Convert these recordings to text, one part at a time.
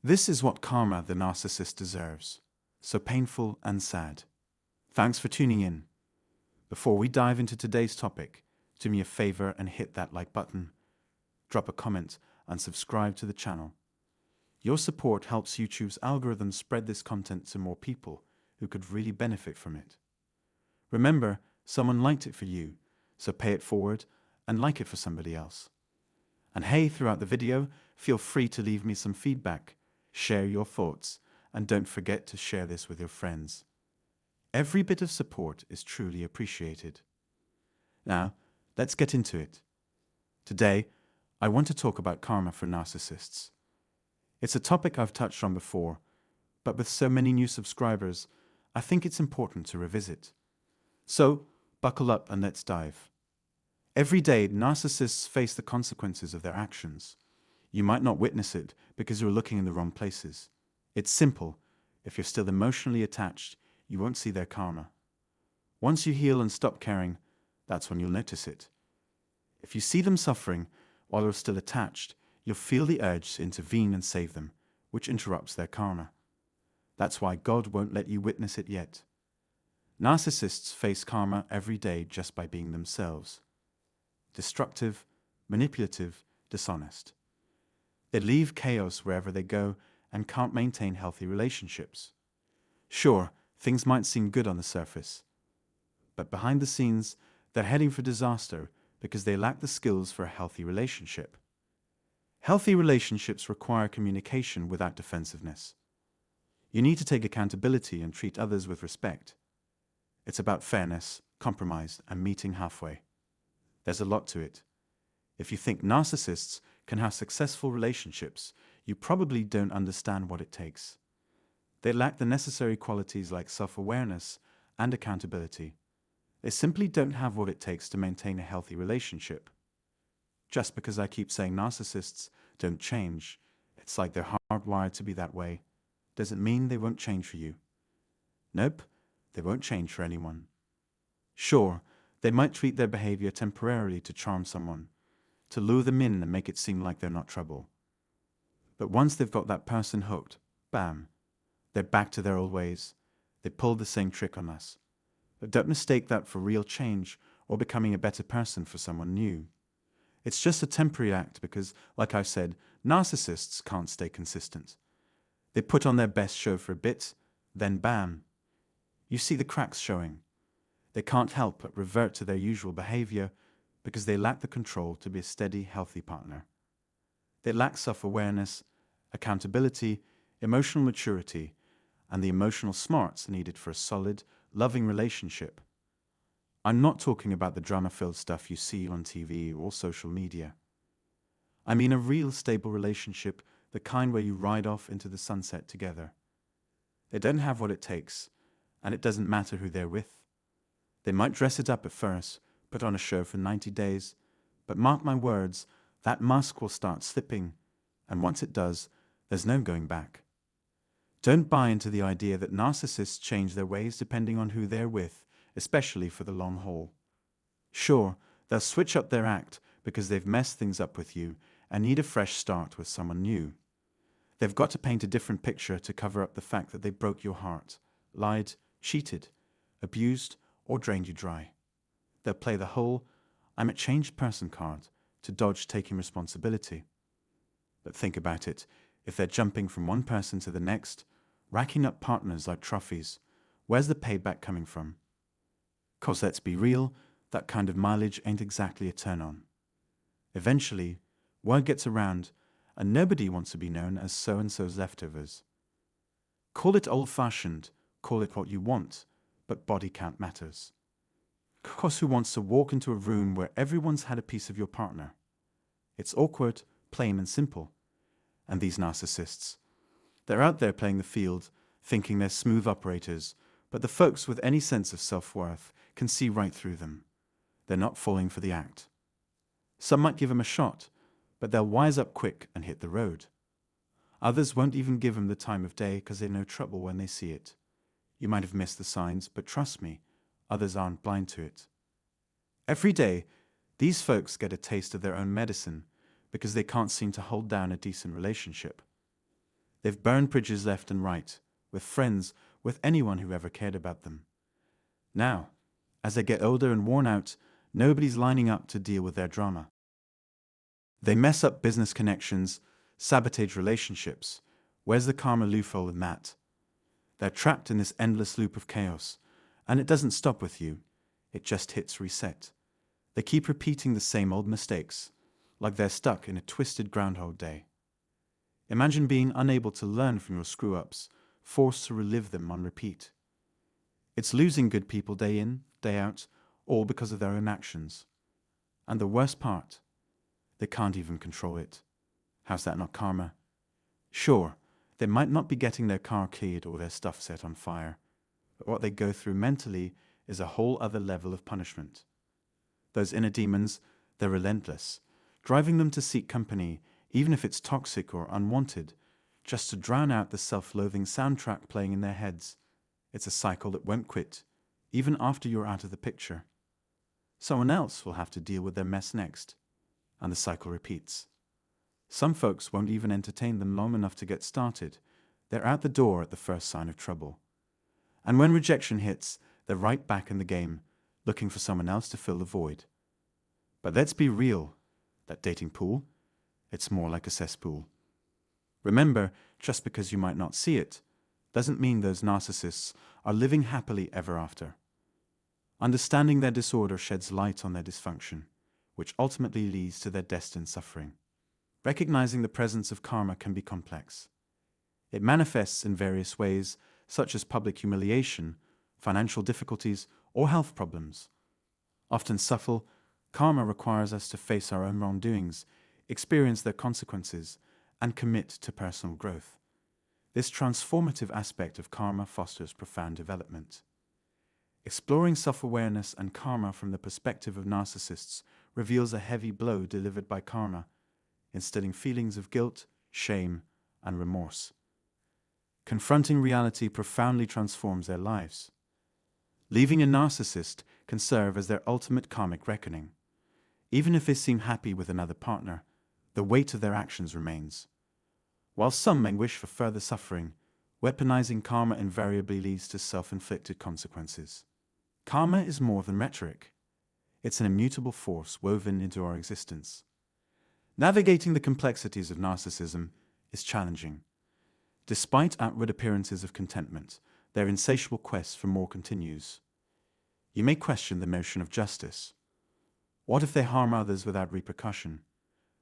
This is what karma the narcissist deserves. So painful and sad. Thanks for tuning in. Before we dive into today's topic, do me a favor and hit that like button, drop a comment, and subscribe to the channel. Your support helps YouTube's algorithm spread this content to more people who could really benefit from it. Remember, someone liked it for you, so pay it forward and like it for somebody else. And hey, throughout the video, feel free to leave me some feedback, share your thoughts, and don't forget to share this with your friends. Every bit of support is truly appreciated. Now, let's get into it. Today, I want to talk about karma for narcissists. It's a topic I've touched on before, but with so many new subscribers, I think it's important to revisit. So, buckle up and let's dive. Every day, narcissists face the consequences of their actions. You might not witness it because you're looking in the wrong places. It's simple. If you're still emotionally attached, you won't see their karma. Once you heal and stop caring, that's when you'll notice it. If you see them suffering while they're still attached, you'll feel the urge to intervene and save them, which interrupts their karma. That's why God won't let you witness it yet. Narcissists face karma every day just by being themselves. Destructive, manipulative, dishonest. They leave chaos wherever they go and can't maintain healthy relationships. Sure, things might seem good on the surface, but behind the scenes, they're heading for disaster because they lack the skills for a healthy relationship. Healthy relationships require communication without defensiveness. You need to take accountability and treat others with respect. It's about fairness, compromise, and meeting halfway. There's a lot to it. If you think narcissists can have successful relationships, you probably don't understand what it takes. They lack the necessary qualities like self-awareness and accountability. They simply don't have what it takes to maintain a healthy relationship. Just because I keep saying narcissists don't change, it's like they're hardwired to be that way, doesn't mean they won't change for you. Nope, they won't change for anyone. Sure, they might tweak their behavior temporarily to charm someone, to lure them in and make it seem like they're not trouble. But once they've got that person hooked, bam, they're back to their old ways. They pulled the same trick on us. But don't mistake that for real change or becoming a better person for someone new. It's just a temporary act because, like I said, narcissists can't stay consistent. They put on their best show for a bit, then bam, you see the cracks showing. They can't help but revert to their usual behavior because they lack the control to be a steady, healthy partner. They lack self-awareness, accountability, emotional maturity, and the emotional smarts needed for a solid, loving relationship. I'm not talking about the drama-filled stuff you see on TV or social media. I mean a real stable relationship, the kind where you ride off into the sunset together. They don't have what it takes, and it doesn't matter who they're with. They might dress it up at first, put on a show for 90 days, but mark my words, that mask will start slipping, and once it does, there's no going back. Don't buy into the idea that narcissists change their ways depending on who they're with, especially for the long haul. Sure, they'll switch up their act because they've messed things up with you and need a fresh start with someone new. They've got to paint a different picture to cover up the fact that they broke your heart, lied, cheated, abused, or drained you dry. They'll play the whole "I'm a changed person" card to dodge taking responsibility. But think about it, if they're jumping from one person to the next, racking up partners like trophies, where's the payback coming from? 'Cause let's be real, that kind of mileage ain't exactly a turn-on. Eventually, word gets around, and nobody wants to be known as so-and-so's leftovers. Call it old-fashioned, call it what you want, but body count matters. 'Cause who wants to walk into a room where everyone's had a piece of your partner? It's awkward, plain and simple. And these narcissists, they're out there playing the field, thinking they're smooth operators, but the folks with any sense of self-worth can see right through them. They're not falling for the act. Some might give them a shot, but they'll wise up quick and hit the road. Others won't even give them the time of day because they know trouble when they see it. You might have missed the signs, but trust me, others aren't blind to it. Every day, these folks get a taste of their own medicine because they can't seem to hold down a decent relationship. They've burned bridges left and right, with friends, with anyone who ever cared about them. Now, as they get older and worn out, nobody's lining up to deal with their drama. They mess up business connections, sabotage relationships. Where's the karma loophole in that? They're trapped in this endless loop of chaos, and it doesn't stop with you. It just hits reset. They keep repeating the same old mistakes, like they're stuck in a twisted Groundhog Day. Imagine being unable to learn from your screw-ups, forced to relive them on repeat. It's losing good people day in, day out, all because of their own actions. And the worst part, they can't even control it. How's that not karma? Sure, they might not be getting their car keyed or their stuff set on fire, but what they go through mentally is a whole other level of punishment. Those inner demons, they're relentless, driving them to seek company, even if it's toxic or unwanted, just to drown out the self-loathing soundtrack playing in their heads. It's a cycle that won't quit, even after you're out of the picture. Someone else will have to deal with their mess next, and the cycle repeats. Some folks won't even entertain them long enough to get started. They're out the door at the first sign of trouble. And when rejection hits, they're right back in the game, looking for someone else to fill the void. But let's be real, that dating pool, it's more like a cesspool. Remember, just because you might not see it, doesn't mean those narcissists are living happily ever after. Understanding their disorder sheds light on their dysfunction, which ultimately leads to their destined suffering. Recognizing the presence of karma can be complex. It manifests in various ways, such as public humiliation, financial difficulties, or health problems. Often subtle, karma requires us to face our own wrongdoings, experience their consequences, and commit to personal growth. This transformative aspect of karma fosters profound development. Exploring self-awareness and karma from the perspective of narcissists reveals a heavy blow delivered by karma, instilling feelings of guilt, shame, and remorse. Confronting reality profoundly transforms their lives. Leaving a narcissist can serve as their ultimate karmic reckoning. Even if they seem happy with another partner, the weight of their actions remains. While some may wish for further suffering, weaponizing karma invariably leads to self-inflicted consequences. Karma is more than rhetoric. It's an immutable force woven into our existence. Navigating the complexities of narcissism is challenging. Despite outward appearances of contentment, their insatiable quest for more continues. You may question the notion of justice. What if they harm others without repercussion?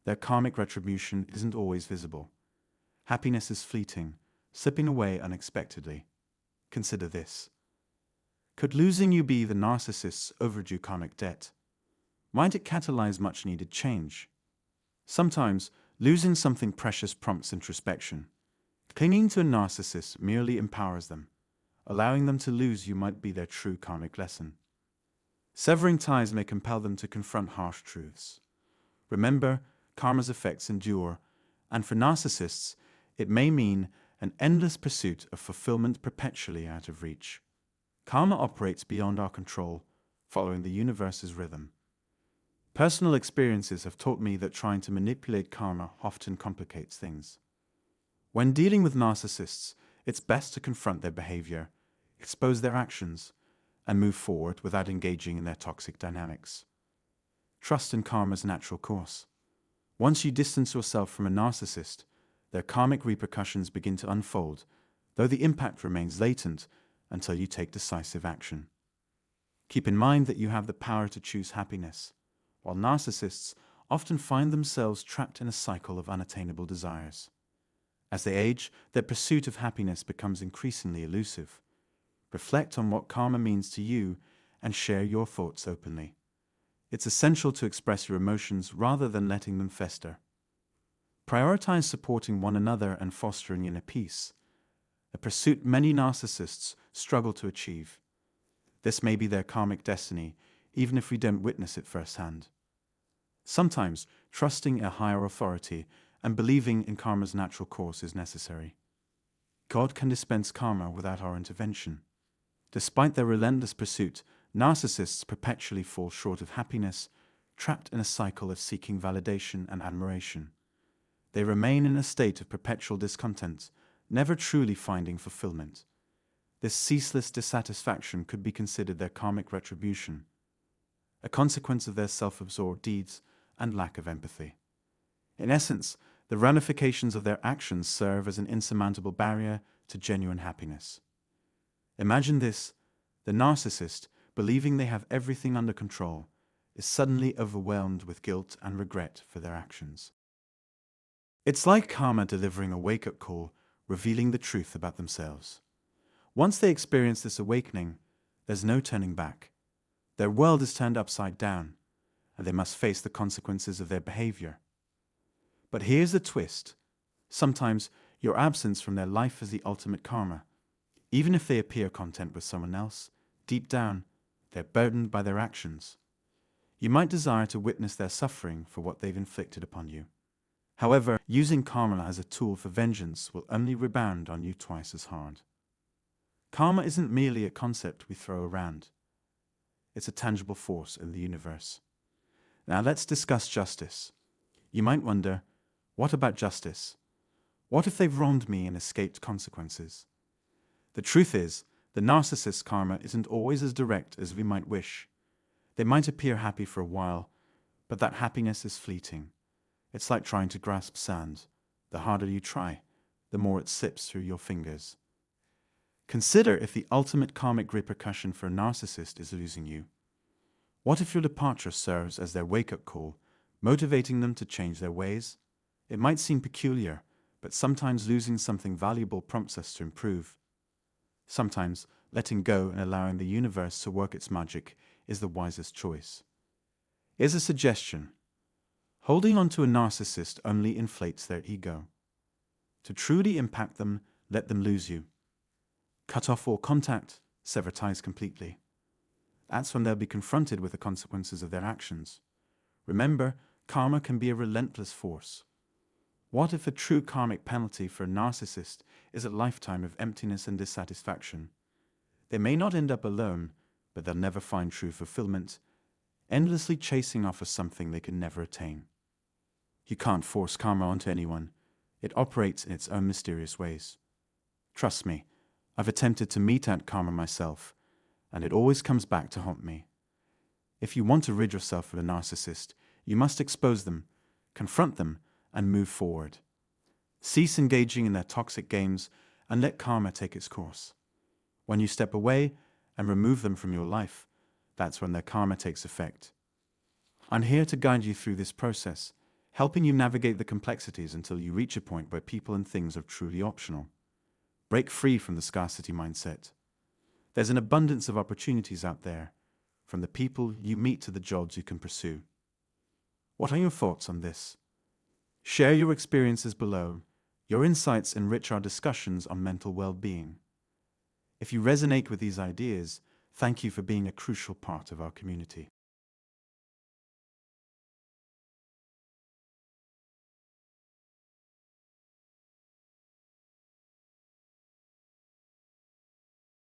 Their karmic retribution isn't always visible. Happiness is fleeting, slipping away unexpectedly. Consider this. Could losing you be the narcissist's overdue karmic debt? Might it catalyze much-needed change? Sometimes, losing something precious prompts introspection. Clinging to a narcissist merely empowers them. Allowing them to lose you might be their true karmic lesson. Severing ties may compel them to confront harsh truths. Remember, karma's effects endure, and for narcissists, it may mean an endless pursuit of fulfillment perpetually out of reach. Karma operates beyond our control, following the universe's rhythm. Personal experiences have taught me that trying to manipulate karma often complicates things. When dealing with narcissists, it's best to confront their behavior, expose their actions, and move forward without engaging in their toxic dynamics. Trust in karma's natural course. Once you distance yourself from a narcissist, their karmic repercussions begin to unfold, though the impact remains latent until you take decisive action. Keep in mind that you have the power to choose happiness, while narcissists often find themselves trapped in a cycle of unattainable desires. As they age, their pursuit of happiness becomes increasingly elusive. Reflect on what karma means to you and share your thoughts openly. It's essential to express your emotions rather than letting them fester. Prioritize supporting one another and fostering inner peace, a pursuit many narcissists struggle to achieve. This may be their karmic destiny, even if we don't witness it firsthand. Sometimes, trusting a higher authority and believing in karma's natural course is necessary. God can dispense karma without our intervention. Despite their relentless pursuit, narcissists perpetually fall short of happiness, trapped in a cycle of seeking validation and admiration. They remain in a state of perpetual discontent never truly finding fulfillment. This ceaseless dissatisfaction could be considered their karmic retribution, a consequence of their self-absorbed deeds and lack of empathy. In essence, the ramifications of their actions serve as an insurmountable barrier to genuine happiness. Imagine this: the narcissist, believing they have everything under control, is suddenly overwhelmed with guilt and regret for their actions. It's like karma delivering a wake-up call, revealing the truth about themselves. Once they experience this awakening, there's no turning back. Their world is turned upside down, and they must face the consequences of their behavior. But here's the twist. Sometimes your absence from their life is the ultimate karma. Even if they appear content with someone else, deep down, they're burdened by their actions. You might desire to witness their suffering for what they've inflicted upon you. However, using karma as a tool for vengeance will only rebound on you twice as hard. Karma isn't merely a concept we throw around. It's a tangible force in the universe. Now let's discuss justice. You might wonder, what about justice? What if they've wronged me and escaped consequences? The truth is, the narcissist's karma isn't always as direct as we might wish. They might appear happy for a while, but that happiness is fleeting. It's like trying to grasp sand. The harder you try, the more it slips through your fingers. Consider if the ultimate karmic repercussion for a narcissist is losing you. What if your departure serves as their wake-up call, motivating them to change their ways? It might seem peculiar, but sometimes losing something valuable prompts us to improve. Sometimes letting go and allowing the universe to work its magic is the wisest choice. Here's a suggestion. Holding on to a narcissist only inflates their ego. To truly impact them, let them lose you. Cut off all contact, sever ties completely. That's when they'll be confronted with the consequences of their actions. Remember, karma can be a relentless force. What if a true karmic penalty for a narcissist is a lifetime of emptiness and dissatisfaction? They may not end up alone, but they'll never find true fulfillment, endlessly chasing after something they can never attain. You can't force karma onto anyone. It operates in its own mysterious ways. Trust me, I've attempted to mete out karma myself, and it always comes back to haunt me. If you want to rid yourself of a narcissist, you must expose them, confront them, and move forward. Cease engaging in their toxic games and let karma take its course. When you step away and remove them from your life, that's when their karma takes effect. I'm here to guide you through this process, helping you navigate the complexities until you reach a point where people and things are truly optional. Break free from the scarcity mindset. There's an abundance of opportunities out there, from the people you meet to the jobs you can pursue. What are your thoughts on this? Share your experiences below. Your insights enrich our discussions on mental well-being. If you resonate with these ideas, thank you for being a crucial part of our community.